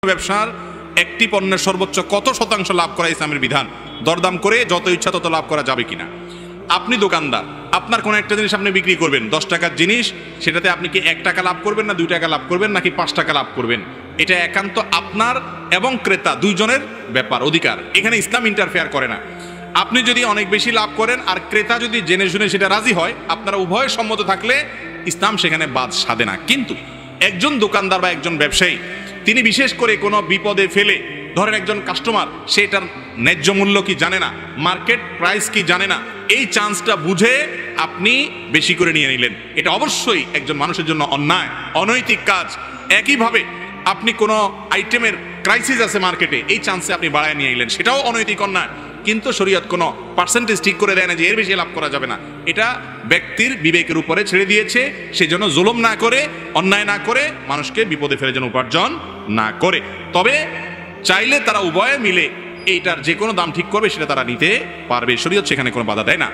ব্যবসার একটি পণ্যের সর্বোচ্চ কত শতাংশ লাভ করা ইসলামের বিধান, দরদাম করে যত ইচ্ছা তত লাভ করা যাবে কিনা। আপনি দোকানদার, আপনার কোনো একটা জিনিস আপনি বিক্রি করবেন 10 টাকার জিনিস, সেটাতে আপনি কি 1 টাকা লাভ করবেন, না 2 টাকা লাভ করবেন, নাকি 5 টাকা লাভ করবেন, এটা একান্ত আপনার এবং ক্রেতা দুইজনের ব্যাপার, অধিকার। এখানে ইসলাম ইন্টারফেয়ার করে না। আপনি যদি অনেক বেশি লাভ করেন আর ক্রেতা যদি জেনে শুনে সেটা রাজি হয়, আপনারা উভয় সম্মত থাকলে ইসলাম সেখানে বাদ সাধে না। কিন্তু একজন দোকানদার বা একজন ব্যবসায়ী তিনি বিশেষ করে কোনো বিপদে ফেলে, ধরেন একজন কাস্টমার সেটার ন্যায্য মূল্য কি জানে না, মার্কেট প্রাইস কি জানে না, এই চান্সটা বুঝে আপনি বেশি করে নিয়ে নিলেন, এটা অবশ্যই একজন মানুষের জন্য অন্যায়, অনৈতিক কাজ। একইভাবে আপনি কোনো আইটেমের ক্রাইসিস আছে মার্কেটে, এই চান্সে আপনি বাড়ায় নিয়ে নিলেন, সেটাও অনৈতিক অন্যায়। কিন্তু শরীয়ত কোনো পার্সেন্টেজ ঠিক করে দেয় না যে এর বেশি লাভ করা যাবে না। এটা ব্যক্তির বিবেকের উপরে ছেড়ে দিয়েছে, সেজন্য জুলুম না করে, অন্যায় না করে, মানুষকে বিপদে ফেলে যেন উপার্জন না করে। তবে চাইলে তারা উভয়ে মিলে এইটার যে কোনো দাম ঠিক করবে সেটা তারা নিতে পারবে, শরীয়ত সেখানে কোনো বাধা দেয় না।